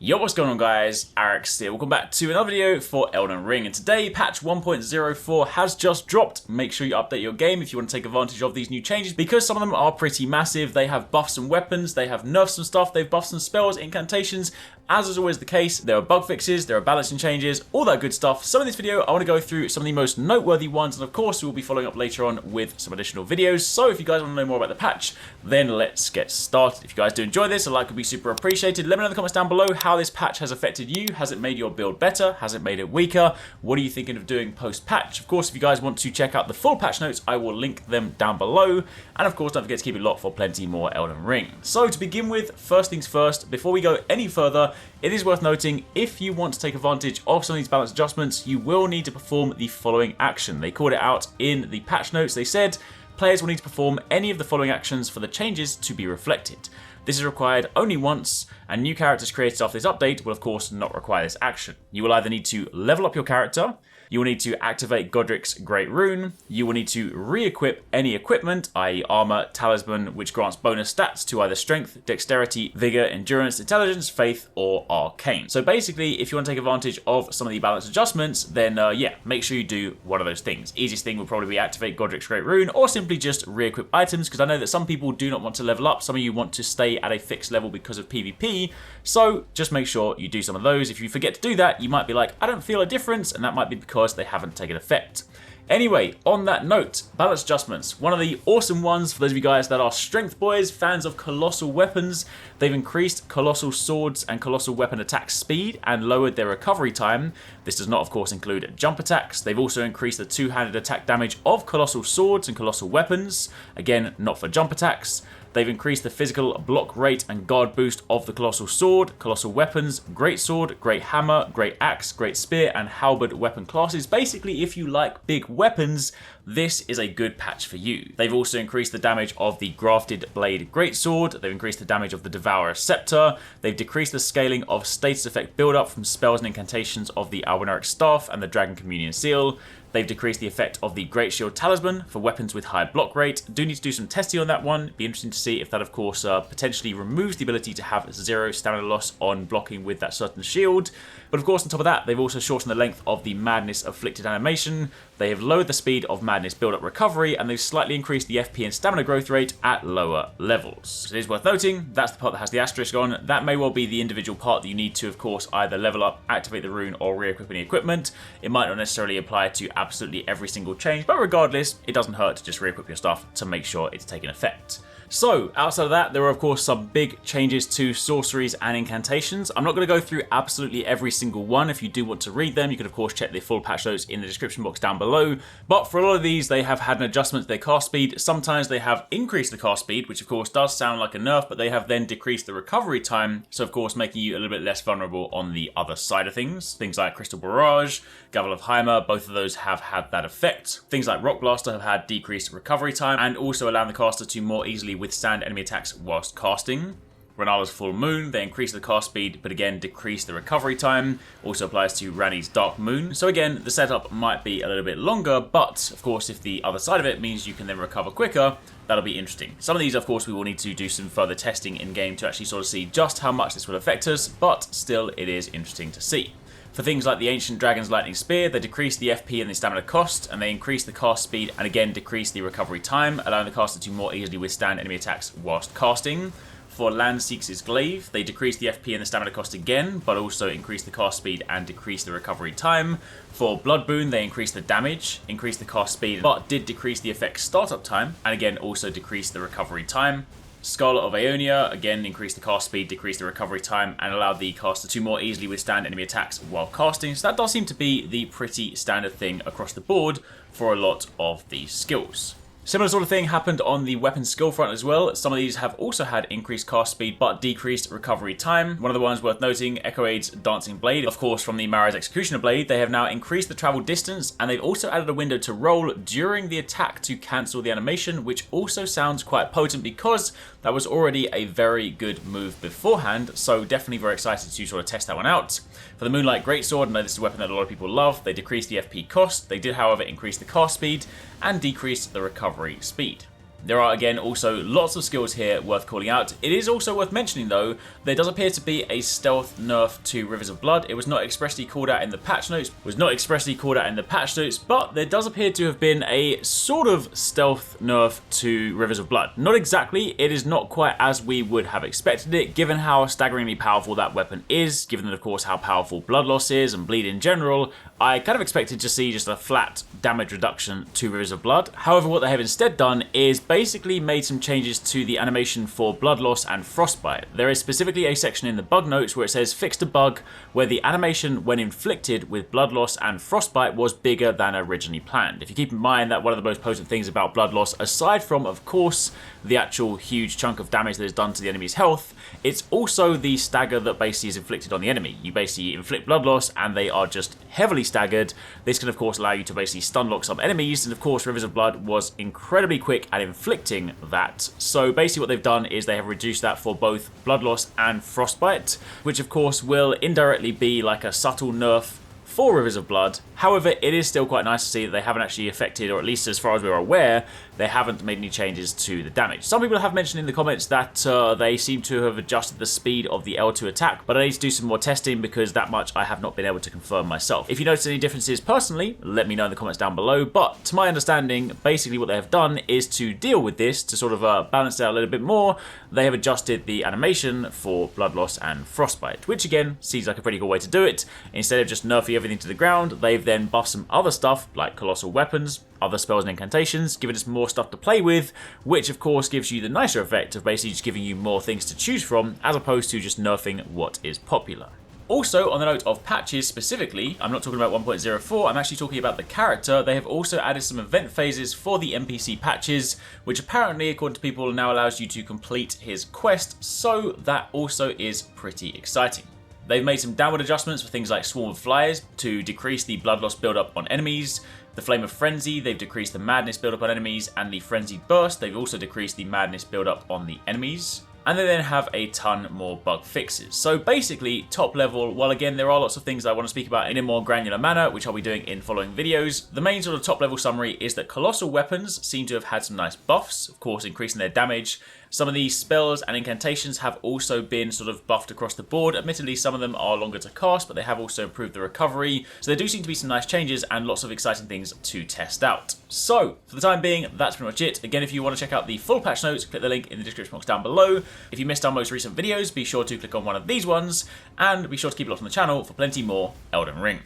Yo, what's going on guys, HyperX here. Welcome back to another video for Elden Ring, and today patch 1.04 has just dropped. Make sure you update your game if you want to take advantage of these new changes, because some of them are pretty massive. They have buffs and weapons, they have nerfs and stuff, they've buffed some spells, incantations. As is always the case, there are bug fixes, there are balancing changes, all that good stuff. So in this video, I want to go through some of the most noteworthy ones, and of course we will be following up later on with some additional videos. So if you guys want to know more about the patch, then let's get started. If you guys do enjoy this, a like would be super appreciated. Let me know in the comments down below how this patch has affected you. Has it made your build better? Has it made it weaker? What are you thinking of doing post-patch? Of course, if you guys want to check out the full patch notes, I will link them down below. And of course, don't forget to keep it locked for plenty more Elden Ring. So to begin with, first things first, before we go any further, it is worth noting, if you want to take advantage of some of these balance adjustments, you will need to perform the following action. They called it out in the patch notes. They said, players will need to perform any of the following actions for the changes to be reflected. This is required only once, and new characters created after this update will of course not require this action. You will either need to level up your character, you will need to activate Godric's Great Rune, you will need to re-equip any equipment, i.e. armor, talisman, which grants bonus stats to either strength, dexterity, vigor, endurance, intelligence, faith, or arcane. So basically, if you want to take advantage of some of the balance adjustments, then yeah, make sure you do one of those things. Easiest thing would probably be activate Godric's Great Rune, or simply just re-equip items, because I know that some people do not want to level up. Some of you want to stay at a fixed level because of PvP, so just make sure you do some of those. If you forget to do that, you might be like, I don't feel a difference, and that might be because they haven't taken effect. Anyway, on that note, balance adjustments. One of the awesome ones for those of you guys that are strength boys, fans of Colossal Weapons, they've increased Colossal Swords and Colossal Weapon attack speed and lowered their recovery time. This does not, of course, include jump attacks. They've also increased the two-handed attack damage of Colossal Swords and Colossal Weapons. Again, not for jump attacks. They've increased the physical block rate and guard boost of the Colossal Sword, Colossal Weapons, Great Sword, Great Hammer, Great Axe, Great Spear, and Halberd weapon classes. Basically, if you like big weapons, this is a good patch for you. They've also increased the damage of the Grafted Blade Greatsword. They've increased the damage of the Devourer's Scepter. They've decreased the scaling of status effect build-up from spells and incantations of the Albinauric Staff and the Dragon Communion Seal. They've decreased the effect of the Great Shield Talisman for weapons with high block rate. Do need to do some testing on that one. Be interesting to see if that, of course, potentially removes the ability to have 0 stamina loss on blocking with that certain shield. But of course, on top of that, they've also shortened the length of the Madness Afflicted animation. They have lowered the speed of Madness build-up recovery, and they've slightly increased the FP and stamina growth rate at lower levels. So it is worth noting, that's the part that has the asterisk on. That may well be the individual part that you need to, of course, either level up, activate the rune, or re-equip any equipment. It might not necessarily apply to absolutely every single change, but regardless, it doesn't hurt to just re-equip your stuff to make sure it's taking effect. So, outside of that, there are of course some big changes to sorceries and incantations. I'm not going to go through absolutely every single one. If you do want to read them, you can of course check the full patch notes in the description box down below. But for a lot of these, they have had an adjustment to their cast speed. Sometimes they have increased the cast speed, which of course does sound like a nerf, but they have then decreased the recovery time, so of course making you a little bit less vulnerable on the other side of things. Things like Crystal Barrage, Gavel of Heimer, both of those have had that effect. Things like Rock Blaster have had decreased recovery time, and also allowing the caster to more easily withstand enemy attacks whilst casting. Renala's Full Moon, they increase the cast speed, but again decrease the recovery time. Also applies to Ranni's Dark Moon. So again, the setup might be a little bit longer, but of course if the other side of it means you can then recover quicker, that'll be interesting. Some of these, of course, we will need to do some further testing in-game to actually sort of see just how much this will affect us, but still it is interesting to see. For things like the Ancient Dragon's Lightning Spear, they decrease the FP and the stamina cost, and they increase the cast speed and again decrease the recovery time, allowing the caster to more easily withstand enemy attacks whilst casting. For Landseek's Glaive, they decrease the FP and the stamina cost again, but also increase the cast speed and decrease the recovery time. For Blood Boon, they increase the damage, increase the cast speed, but did decrease the effect startup time, and again also decrease the recovery time. Scarlet of Aeonia, again increased the cast speed, decreased the recovery time, and allowed the caster to more easily withstand enemy attacks while casting. So that does seem to be the pretty standard thing across the board for a lot of these skills. Similar sort of thing happened on the weapon skill front as well. Some of these have also had increased cast speed but decreased recovery time. One of the ones worth noting, Echoade's Dancing Blade. Of course, from the Mara's Executioner Blade, they have now increased the travel distance, and they've also added a window to roll during the attack to cancel the animation, which also sounds quite potent because that was already a very good move beforehand, so definitely very excited to sort of test that one out. For the Moonlight Greatsword, I know this is a weapon that a lot of people love. They decreased the FP cost. They did, however, increase the cast speed and decrease the recovery speed. There are again also lots of skills here worth calling out. It is also worth mentioning though, there does appear to be a stealth nerf to Rivers of Blood. It was not expressly called out in the patch notes, but there does appear to have been a sort of stealth nerf to Rivers of Blood. Not exactly, it is not quite as we would have expected it, given how staggeringly powerful that weapon is, given that of course how powerful blood loss is and bleed in general. I kind of expected to see just a flat damage reduction to Rivers of Blood. However, what they have instead done is basically made some changes to the animation for blood loss and frostbite. There is specifically a section in the bug notes where it says fixed a bug where the animation when inflicted with blood loss and frostbite was bigger than originally planned. If you keep in mind that one of the most potent things about blood loss, aside from of course the actual huge chunk of damage that is done to the enemy's health, it's also the stagger that basically is inflicted on the enemy. You basically inflict blood loss and they are just heavily staggered. This can of course allow you to basically stun lock some enemies, and of course Rivers of Blood was incredibly quick at inflicting that. So basically what they've done is they have reduced that for both blood loss and frostbite, which of course will indirectly be like a subtle nerf for Rivers of Blood. However, it is still quite nice to see that they haven't actually affected, or at least as far as we're aware, they haven't made any changes to the damage. Some people have mentioned in the comments that they seem to have adjusted the speed of the L2 attack, but I need to do some more testing because that much I have not been able to confirm myself. If you notice any differences personally, let me know in the comments down below, but to my understanding, basically what they have done is to deal with this, to sort of balance it out a little bit more, they have adjusted the animation for blood loss and frostbite, which again, seems like a pretty cool way to do it. Instead of just nerfing everything to the ground, they've then buffed some other stuff like Colossal Weapons, other spells and incantations, giving us more stuff to play with, which of course gives you the nicer effect of basically just giving you more things to choose from, as opposed to just nerfing what is popular. Also, on the note of patches specifically, I'm not talking about 1.04, I'm actually talking about the character. They have also added some event phases for the NPC patches, which apparently, according to people, now allows you to complete his quest, so that also is pretty exciting. They've made some downward adjustments for things like Swarm of Flies to decrease the blood loss build-up on enemies. The Flame of Frenzy, they've decreased the madness build-up on enemies, and the Frenzied Burst, they've also decreased the madness build-up on the enemies. And they then have a ton more bug fixes. So basically, top level, while again there are lots of things I want to speak about in a more granular manner, which I'll be doing in following videos, the main sort of top level summary is that Colossal Weapons seem to have had some nice buffs, of course increasing their damage. Some of these spells and incantations have also been sort of buffed across the board. Admittedly, some of them are longer to cast, but they have also improved the recovery. So there do seem to be some nice changes and lots of exciting things to test out. So, for the time being, that's pretty much it. Again, if you want to check out the full patch notes, click the link in the description box down below. If you missed our most recent videos, be sure to click on one of these ones, and be sure to keep it locked on the channel for plenty more Elden Ring.